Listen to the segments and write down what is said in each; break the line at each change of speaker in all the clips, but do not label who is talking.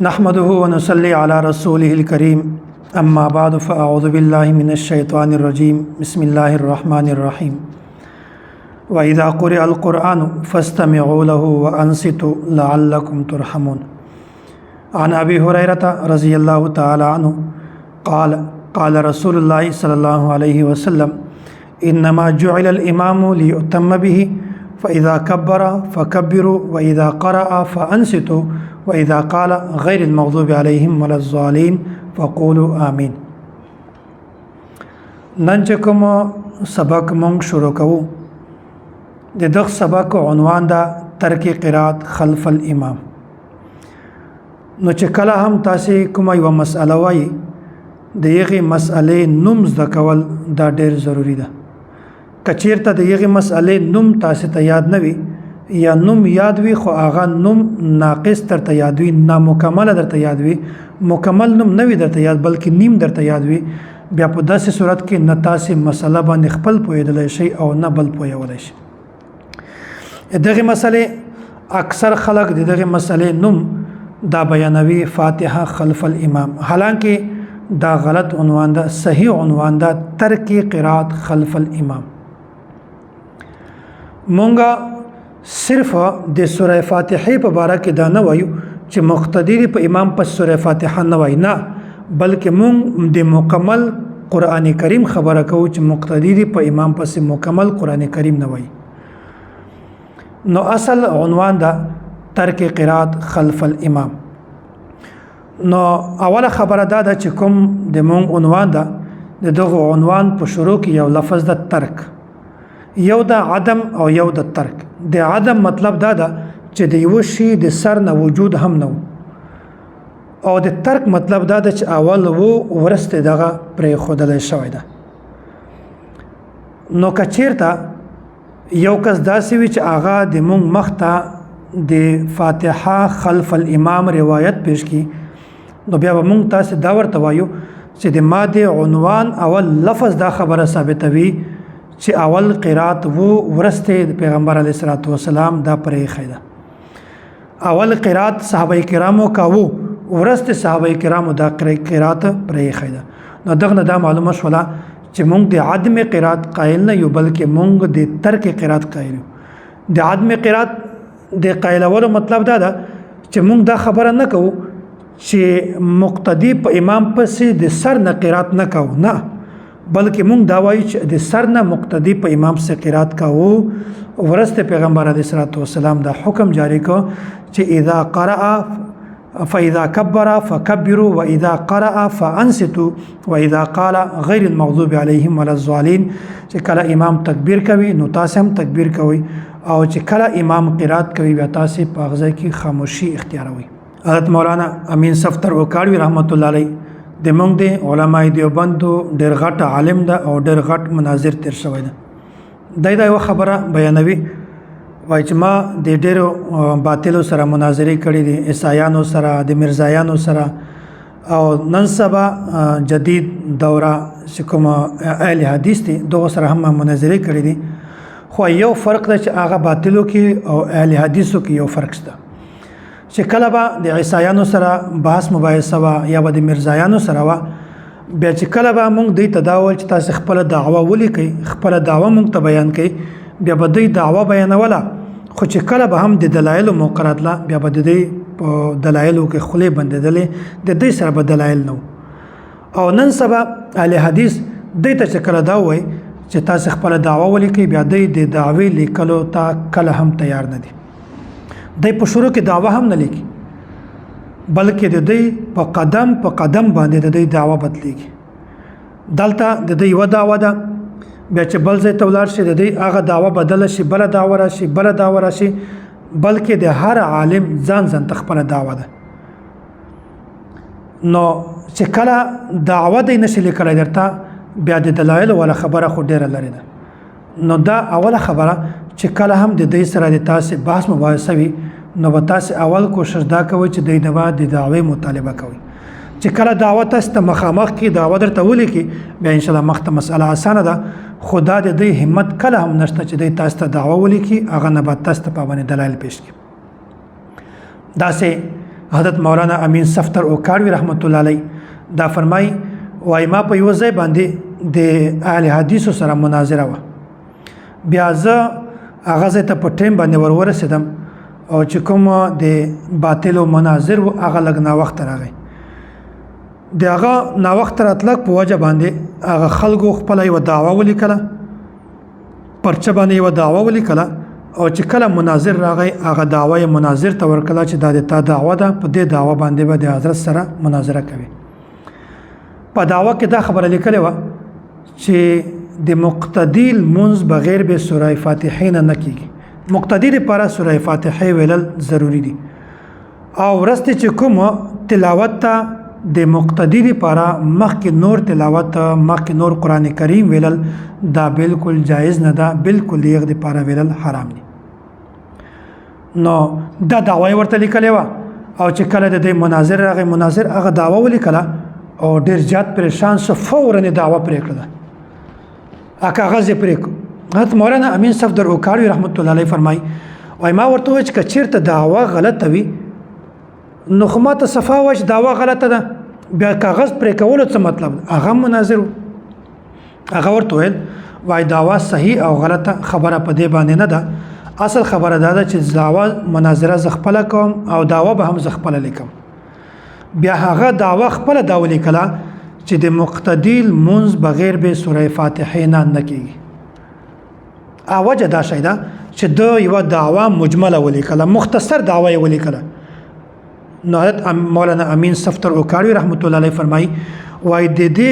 नहमदुहु व नुसल्ली अला रसूलिहिल करीम अम्मा बाद फ़अऊज़ु बिल्लाहि मिनश शैतानिर रजीम बिस्मिल्लाहिर रहमानिर रहीम व इज़ा क़ुरिअल क़ुरआनु फ़स्तमिऊ लहु व अंसितू लअल्लकुम तुरहमून। अन अबी हुरैरता रज़ियल्लाहु तआला अन्हु क़ाल क़ाल रसूलुल्लाहि सल्लल्लाहु अलैहि वसल्लम इन्नमा जुइलल इमामु लियुतम्म बिही फ़इज़ा कब्बर फ़कब्बिरू व इज़ा क़रअ फ़अंसितू व इज़ा क़ाल गैरिल मग़ज़ूबि अलैहिम वलज़्ज़ालिन फ़क़ूलू आमीन। नन چې کوم سبق مونږ شروع کوو د دغه سبق عنوان دا ترک قرات خلف الامام. نو چې کله هم تاسو کومه یو مسأله وایي د یغه مسألې نوم زده کول دا ډېر ضروری ده. کچیرته د یغه مسألې نوم تاسو ته یاد نه وي یا نوم یاد وي خو هغه نوم ناقص ترته یاد وي، نامکمل درته یاد وي، مکمل نوم نه وي درته یاد بلکې نیم درته یاد وي، بیا په داسې صورت کې نه تاسو مسله باندې خپل پوهېدلی شئ او نه بل پوهولی شئ. دغه مسئله اکثر خلق دغه مسئله نوم دا بیانوي فاتحه خلف الامام، حالانکه دا غلط عنوان ده. صحیح عنوان ده ترک قرات خلف الامام. مونږه صرف د سوره فاتحه په باره کې دا نه وایو چې مقتدی په امام په سوره فاتحه نه وای، نه، بلکې مونږ د مکمل قرآن کریم خبره کوو چې مقتدی په امام پس مکمل قرآن کریم نه وای. نو اصل عنوان دا ترک قرات خلف الامام. نو اوله خبره دا ده چې کوم د مونږ عنوان ده د دغه عنوان په شروع کې یو لفظ د ترک، یو د عدم او یو د ترک. د عدم مطلب دا ده چې د یو شی د سر نه وجود هم نه، او د ترک مطلب دا ده چې اول وو ورسته دغه پرې خودل شوی ده. نو کچیرته یو کس داسې وي چې هغه د مونږ مخته د فاتحه خلف الامام روایت پیش کی، نو بیا به مونږ تاسو دا ورته وایو چې د ماده عنوان اول لفظ دا خبره ثابتوي چې اول قرات وو ورسته پیغمبر علیه الصلاۃ والسلام دا پرې خیده. اول قرات صحابه کرامو کاوه، ورسته صحابه کرامو دا قرات پرې خیده. نو دغه دا معلومه شوله چې مونږ د عدم قرات قائل نه یو بلکې مونږ د ترک قرات قائل یو. د عدم قرات د قائلولو مطلب دا ده چې مونږ دا خبره نه کوو چې مقتدی په امام پسې د سر نه قرات نه کوو، نه، بلکې مونږ دا وایو چې د سر نه مقتدی په امام سره قرات کوو. ورسته پیغمبر علیه الصلاۃ والسلام دا حکم جاری کو چې اذا قرأ فإذا كبر فكبروا وإذا قرأ فأنصتوا وإذا قال غير المغضوب عليهم ولا الضالين. چې کله امام تکبیر کوي نو تاسو هم تکبیر کوئ، او چې کله امام قرات کوي بیا تاسو په هغه کې خاموشي اختیاروئ. حضرت مولانا امین صفتر وکاړوي رحمت الله علیه د موږ د علماء دیوبندو ډېر غټ عالم ده او ډېر غټ مناظر تیر شوی ده. دا یو خبره بیانوي، وای چې ما د ډېرو باطلو سره مناظرې کړې دي، عیسایانو سره، د مرزایانو سره، او نن سبا جدید دوره چې کوم اهل حدیث دي دغه سره هم مناظرې کړې دي. خو یو فرق ده چې هغه باطلو کې او اهل حدیثو کې یو فرق شته چې کله به د عیسایانو سره بحث مباحثه وا یا به د مرزایانو سره وا، بیا چې کله به مونږ دوی ته دا وویل چې تاسو خپله دعوه ولیکئ، خپله دعوه مونږ ته بیان کړئ، بیا به دوی دعوه بیانوله، خو چې کله به هم د دلایلو موقع راتله بیا به د دوی په دلایلو کې خولې بندېدلې، د دوی سره به دلایل نه. او نن سبا اهل حدیث دوی ته چې کله دا ووایي چې تاسو خپله دعوه ولیکئ، بیا دوی د دعوې لیکلو ته کله هم تیار نه دي. دوی په شروع کې دعوه هم نه لیکي، بلکې د دوی په قدم باندې د دوی دعوه بدلیږي. دلته د دوی یوه دعوه ده، بیا چې بل ځای ته ولاړ شي د دوی هغه دعوه بدله شي، بله دعوه راشي، بله دعوه راشي، بلکې د هر عالم ځان ته خپله دعوه ده. نو چې کله دعوه دی نشي لیکلی درته، بیا د دلایلو والا خبره خو ډېره لرې ده. نو دا اوله خبره چې کله هم د دوی سره د تاسې بحث مباحثه وي، نو به تاسې اول کوشش دا کوئ چې دوی نه به د دعوې مطالبه کوئ. چې کله دعوه تاسو ته مخامخ کې دعوه درته ولیکي بیا انشاءالله مخ ته مسئله اسانه ده، خو دا د دوی همت کله هم نشته چې دوی تاسو ته دعوه ولیکي، هغه نه به تاسو ته په باندې دلایل پیش کړي. داسې حضرت مولانا امین صفتر اوکاړوي رحمت الله علیه دا فرمای وای ما په یو ځای باندې د اهل حدیثو سره مناظره و بیا زه هغه ځای ته په ټیم باندې ورسېدم او چې کوم د باطلو مناظر و هغه لږ ناوخته راغی د هغه ناوخته راتلک په وجه باندې هغه خلکو خپله یوه دعوه ولیکله پرچه باندې یوه دعوه ولیکله او چې کله مناظر راغی هغه دعوه یې مناظر ته ورکړه چې دا د تا دعوه ده په دې دعوه باندې به د حضرت سره مناظره کوي په دعوه کې دا خبره لیکلې وه چې د مقتدی لمونځ بغیر به سوره فاتحې نه کېږي مقتدی لپاره سوره فاتحې ویلل ضروری دي او وروسته چې کوم تلاوت ته د مقتدی لپاره مخکې نور تلاوت مخکې نور قرآن کریم ویلل دا بالکل جایز نه ده بالکل د هغې لپاره ویلل حرام دي نو دا دعوه یې ورته لیکلې وه او چې کله د دې مناظر راغی مناظر هغه دعوه ولیکله او ډېر زیات پریشان شو فوراً یې دعوه پرېکړه کاغذ یې پرېکړو حضرت مولانا امین صفدر اوکاړوي رحمت الله علیه فرمایي وایي ما ورته وویل چې که چېرته دعوه غلطه وي نو خو ما ته صفا وایي چې دعوه غلطه ده بیا کاغذ پرې کولو څه مطلب هغه مناظر هغه ورته ویل وایي دعوه صحیح او غلطه خبره په دې باندې نه ده اصل خبره دا ده چې دعوه مناظره زه خپله کوم او دعوه به هم زه خپله لیکم بیا هغه دعوه خپله دا ولیکله چې د مقتدی لمونځ بغیر به سوره فاتحې نه کېږي وجه دا شی ده چې د یوه دعوه مجمله ولیکله مختصر دعوه یې ولیکله نو حضرت مولانا امین صفتر اوکاړوي رحمت الله علیه فرمایي وایي د دې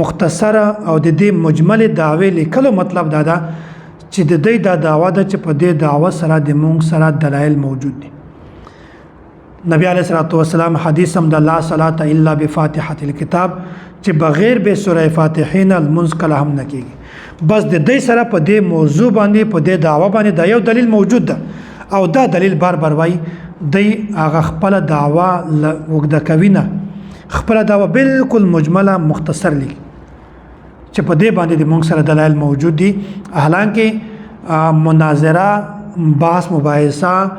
مختصره او د دې مجمل دعوې لیکلو مطلب دا ده چې د دې دا دعوه ده چې په دې دعوه سره د مونږ سره دلایل موجود دي نبی علیه الصلاۃ والسلام حدیث هم د لا صلاة الا بفاتحه الكتاب چې بغیر به سوره فاتحې نه لمونځ کله هم نه کېږي بس د دې سره په دې موضوع باندې په دې دعوه باندې دا یو دلیل موجود ده او دا دلیل بار بار وایي دی هغه خپله دعوه اوږده کوي نه خپله دعوه بالکل مجمله مختصر لیکي چې په دې باندې د موږ سره دلایل موجود دي حالانکه مناظره بحث مباحثه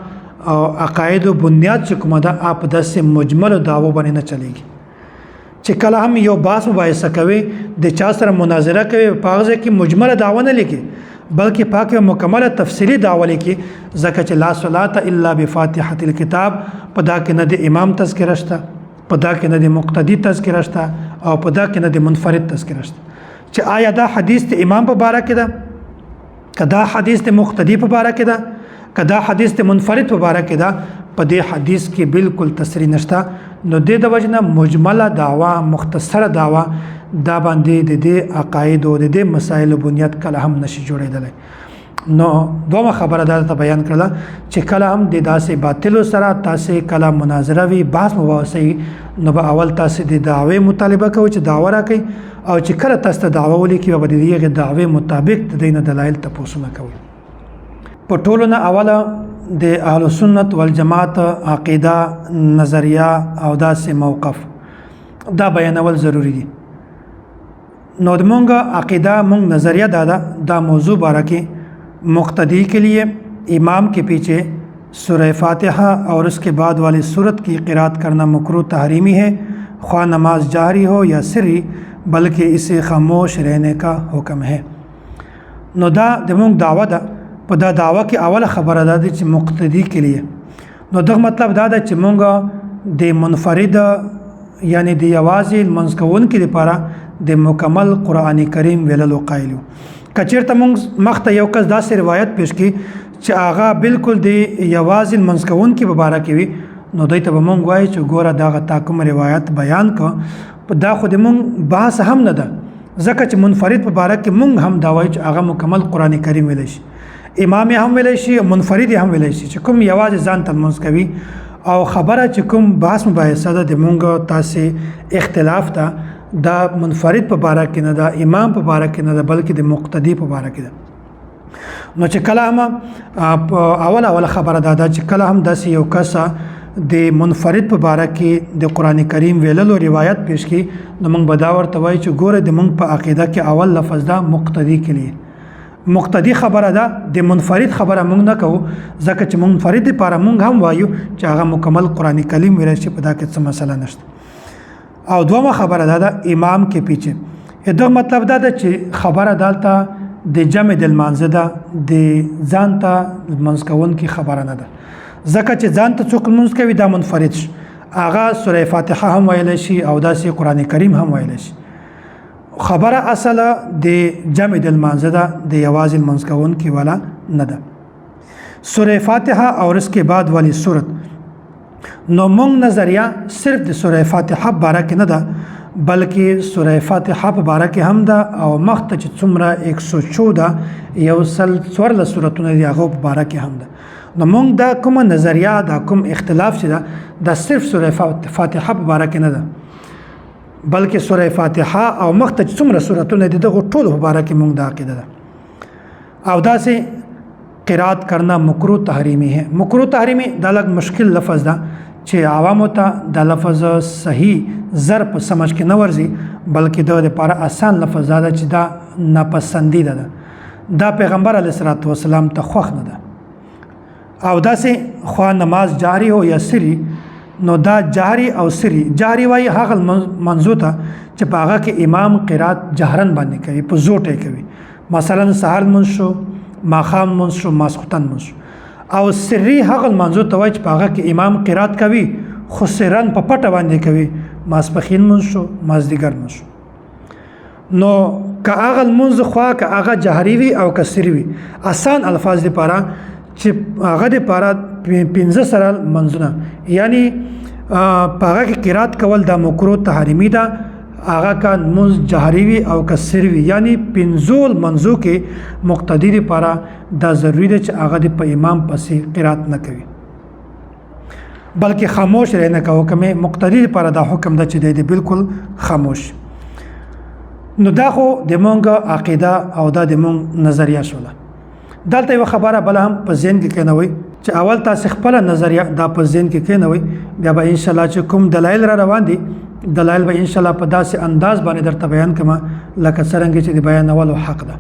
او عقاید و بنیاد چې کومه ده په داسې مجمل دعوو باندې نه چلیږي چې کله هم یو بحث مباحثه کوي د چا سره مناظره کوي په هغه کې مجمل دعوه نه لیکي بلکې پاکه مکمله تفصیلی دعوه لیکي ځکه چې لا صلاة الا بفاتحه الكتاب په دا کې نه د امام تذکره شته په دا کې نه د مقتدی تذکره شته او په دا کې نه د منفرد تذکره شته چې آیا دا حدیث د امام په باره کې ده که دا حدیث د مقتدی په باره کې ده که دا حدیث د منفرد په باره کې ده په دې حدیث کې بالکل تصریح نشته نو د وجه نه مجمله دعوه مختصره دعوه دا باندې د دې عقاید او د دې مسایل بنیاد کله هم نشي جوړېدلی نو دومره خبره دا ته بیان کړله چې کله هم د داسې باطلو سره تاسې کله مناظره وي بحث مباحثه نو به اول تاسې د دعوې مطالبه کوئ چې دعوه راکئ او چې کله تاسو ته دعوه ولیکي به د دې دعوې مطابق د دې نه دلایل تپوسونه کوئ په ټولو نه اوله د اهل سنت والجماعت عقیده نظریه او داسې موقف دا بیانول ضروری دي نو د مونږ عقیده مونږ نظریہ دا موضوع بارہ کے مقتدی کے لیے امام کے پیچھے سورہ فاتحہ اور اس کے بعد والی صورت کی قرات کرنا مکروہ تحریمی ہے خواہ نماز جاری ہو یا سری بلکہ اسے خاموش رہنے کا حکم ہے نو دا د مونږ دعوه ده په دا دعوه کې اوله خبره ده چې مقتدی کے لیے نو دغه مطلب دا ده چې مونږ د منفرد یعنی د یوازې لمونځ کوونکي لپاره د مکمل قرآن کریم ویللو قایل یو که چېرته مونږ مخته یو کس داسې روایت پیش کړي چې هغه بالکل د یوازې لمونځ کوونکي په باره کې وي نو دوی ته به مونږ وایو چې ګوره دغه تا کوم روایت بیان کړه دا خو د مونږ بحث هم نه ده ځکه چې منفرد په باره کې مونږ هم دا وایو چې هغه مکمل قرآن کریم ویلی شي امام هم ویلی شي منفرد هم ویلی شي چې کوم یوازې ځان ته لمونځ کوي او خبره چې کوم بحث مباحثه ده د مونږ تاسې اختلاف ده دا منفرد په باره کې نه ده امام په باره کې نه ده بلکې د مقتدی په باره کې ده نو چې کله هم اوله خبره دا ده چې کله هم داسې یو کس د منفرد په باره کې د قرآن کریم ویللو روایت پیش کړي نو موږ به دا ورته وایو چې ګوره د موږ په عقیده کې اول لفظ ده مقتدی کې لیے مقتدی خبره ده د منفرد خبره مونږ نه کوو ځکه چې منفرد لپاره مونږ هم وایو چې هغه مکمل قرآن کریم ویلی شي په دا کې څه مسله نشته. او دومه خبره ده امام کې پیچھے دغه مطلب دا ده چې خبره دالته د جمع د لمانځه ده د ځان ته لمونځ کوونکي خبره نه ده ځکه چې ځان ته څوک لمونځ کوي دا منفرد شي هغه سوره فاتحه هم ویلی شي او داسې قرآن کریم هم ویلی شي. خبره اصله د جمع د لمانځه ده د یوازې لمونځ کوونکي والا نه ده. سوره فاتحه اور اس کے بعد والی صورت نو مونږ نظریه صرف د سوره فاتحه باره کې نه ده بلکې سوره فاتحه په باره کې هم ده او مخته چې څومره 114 یو سل 14 سورتونه دي هغه په باره کې هم ده. نو مونږ دا کومه نظریه دا کوم اختلاف چې ده دا صرف سوره فاتحه په باره کې نه ده بلکې سوره فاتحه او مخته چې څومره سورتونه دي دغه ټولو په باره کې مونږ دا عقیده ده. او داسې قرات کرنا مکروه تحریمی ہے. مکروه تحریمی دا لږ مشکل لفظ ده چې عوامو ته دا لفظ صحیح ضرب سمجھ کې نه ورځي بلکې د لپاره آسان لفظ ده چې دا ناپسندیده ده. دا پیغمبر علیه الصلاۃ والسلام ته خوښ نه ده. او داسې خوا نماز جاری هو یا سری نو دا جهری او سری جهری وای هغه منځو ته چې په هغه کې امام قرات جهرن باندې کوي په زوټه کوي مثلا سحر منځ شو ماخام منځ شو ماسختن منځ شو. او سری هغه منځو ته وای چې په هغه کې امام قرات کوي خو سرن په پټه باندې کوي ماسپخین منځ شو مازدیګر منځ شو. نو که هغه منځ خوا که هغه جهری وي او که سری وي آسان الفاظ لپاره چې هغه د پاره 15 سره منځونه یعنی په هغه کې قرات کول د مکروه تحریمی ده هغه کان منځ جهری وي او کسر وي یعنی 15 منځو کې مقتدی لپاره دا ضروری ده چې هغه د په امام پسې قرات نه کوي بلکې خاموش رہنا کا حکم ہے. مقتدی لپاره دا حکم ده چې دی بالکل خاموش. نو دا خو د مونږ عقیده او دا د مونږ نظریه شوله. دلته یو خبره بل هم په ذهن کې کېنوي چې اول تاسو خپل نظریه دا په ذهن کې کېنوي بیا به ان شاء الله چې کوم دلایل را روان دي دلایل به ان شاء الله په داسې انداز باندې درته بیان کما لکه څنګه چې د بیانولو حق ده.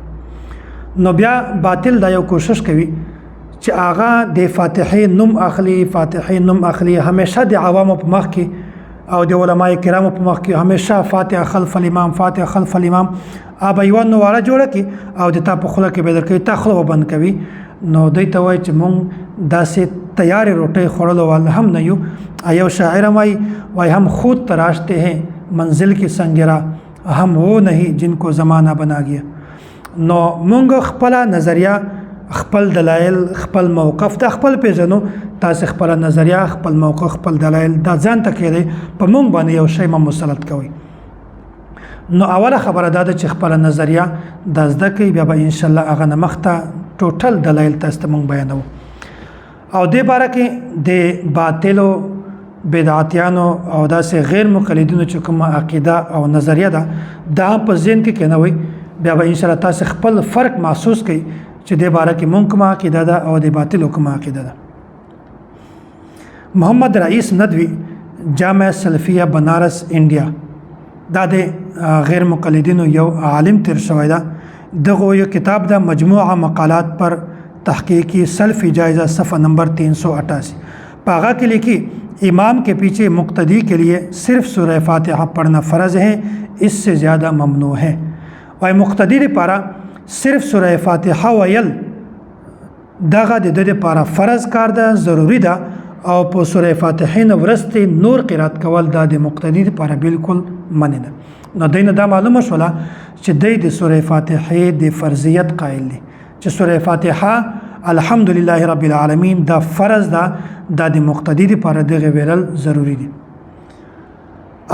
نو بیا باطل دا یو کوشش کوي چې هغه د فاتحه نوم اخلي همیشه د عوامو په مخ کې او د علماء کرامو په مخ کې همیشه فاتحه خلف الامام اب یو نواره جوړه کی او د تا په خوله کې بدر کوي تا خوله بند کوي. نو دوی ته وای چې مونږ داسې تیار روټي خورلو والا هم نه یو شاعر وای هم خود تراشتے ہیں منزل کی سنگرا ہم وہ نہیں جن کو زمانہ بنا گیا. نو مونږ خپل نظریه خپل دلایل خپل موقف د خپل پیژنو تاسو خپل نظریه خپل موقف خپل دلایل دا ځان ته کېږي په مونږ باندې یو شی مسلط کوي. نو اوله خبره ده چې خپل نظریه د زده کوي بیا به ان شاء الله هغه مخته ټوټل دلایل تاسو ته مونږ بیانو او د باره کې د باطلو بدعتیانو او داسې غیر مقلدینو چې کومه عقیده او نظریه ده دا په ذهن کې کېنوي بیا به ان شاء الله تاسو خپل فرق محسوس کړئ چې د باره کې مونږ کومه عقیده ده او د باطلو کومه عقیده ده. محمد رئیس ندوی جامع سلفیه بنارس انډیا دا د غیر مقلدینو یو عالم تیر شوی ده. دغه یو کتاب ده مجموعه مقالات پر تحقیقی سلفی جائزہ صفحہ نمبر 388 پاغا کے لیے کہ امام کے پیچھے مقتدی کے لیے صرف سورہ فاتحہ پڑھنا فرض ہے اس سے زیادہ ممنوع ہے. اور مقتدی پارا صرف سورہ فاتحہ ویل دغه د پارا فرض کار ده ضروری ده او په سورہ فاتحه نه ورسته نور قرات کول د مقتدی لپاره بالکل منع ده. نو دینه دا معلومه شوله چې د سورہ فاتحه د فرضیت قائل دي چې سورہ فاتحه الحمدلله رب العالمین دا فرض ده د مقتدی لپاره دغه ویل ضروری دي.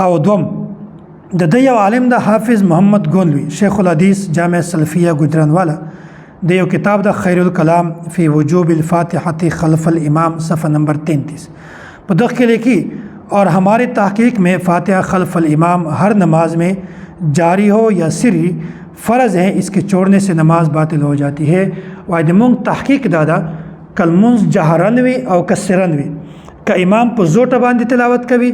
او دوم د یو عالم د حافظ محمد گولوی شیخ الحدیث جامع سلفیہ گجرانوالا د یو کتاب د خیر الکلام فی وجوب الفاتحة خلف الامام صفحہ نمبر 33 په دغه کې لیکي اور ہمارے تحقیق میں فاتحہ خلف الامام ہر نماز میں جاری ہو یا سری فرض ہے اس کے چھوڑنے سے نماز باطل ہو جاتی ہے. واید مونږ تحقیق دادا کل منځ جهرن وی او کسرن وی ک امام په زوټه باندې تلاوت کوي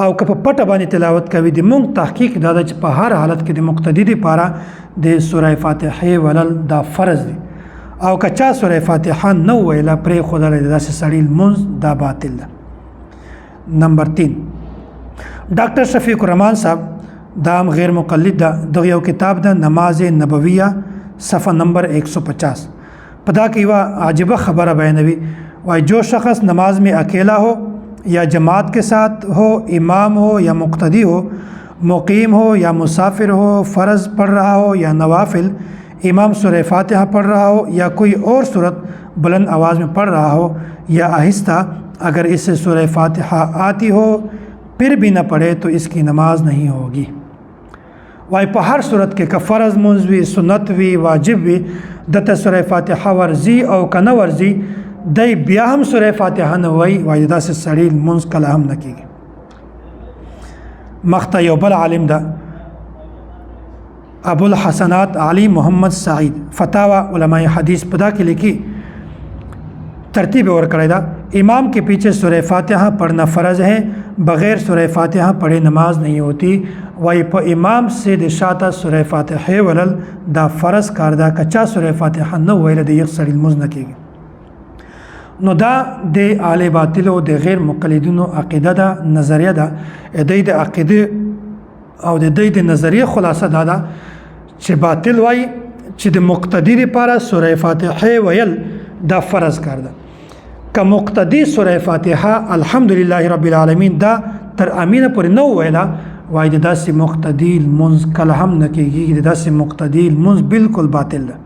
او که په پټه باندې تلاوت کوي د مونږ تحقیق دا چې په هر حالت کې د مقتدی لپاره د سوره فاتحه ولل دا فرض دی او که چا سوره فاتحه نه ویله پرې خدای داسې سړی لمونځ دا باطل ده. نمبر 3 ډاکټر شفیق الرحمن صاحب دام غیر مقلد ده دغه یو کتاب ده نماز نبویہ صفحه نمبر 150 پدا کی وا عجیب خبر بیانوی وای جو شخص نماز میں اکیلا ہو یا جماعت کے ساتھ ہو امام ہو یا مقتدی ہو مقیم ہو یا مسافر ہو فرض پڑھ رہا ہو یا نوافل امام سورہ فاتحہ پڑھ رہا ہو یا کوئی اور صورت بلند آواز میں پڑھ رہا ہو یا آہستہ اگر اس سے سورہ فاتحہ آتی ہو پھر بھی نہ پڑھے تو اس کی نماز نہیں ہوگی. وای په هر صورت کې که فرض منځ وي سنت وي واجب وي دته سوره فاتحه ورزي او کنه ورزي دای بیا هم سوره فاتحه نه وای وای داسې سړی منځ کله هم نه کیږي. مخته یو بل عالم ده ابو الحسنات علی محمد سعید فتاوا علماء حدیث پدا کې لیکي ترتیب اور کړی دا امام کے پیچھے سورہ فاتحہ پڑھنا فرض ہے بغیر سورہ فاتحہ پڑھے نماز نہیں ہوتی وای په امام سے د شاته سورہ فاتحه ولل دا فرض کار دا کچا سورہ فاتحه نه ویل د یو سړي لمونځ نه کیږي. نو دا د اهل باطل او د غیر مقلدینو عقیده ده نظریه ده د عقیده او د نظریه خلاصه دا ده چې باطل وای چې د مقتدی لپاره سورہ فاتحه ویل دا فرض کار ده که مقتدی سورہ فاتحه الحمدلله رب العالمین دا تر امینه پورې نو ویلا وای د داسې مقتدی المنز کله هم نه کېږي د داسې مقتدی المنز بالکل باطل ده.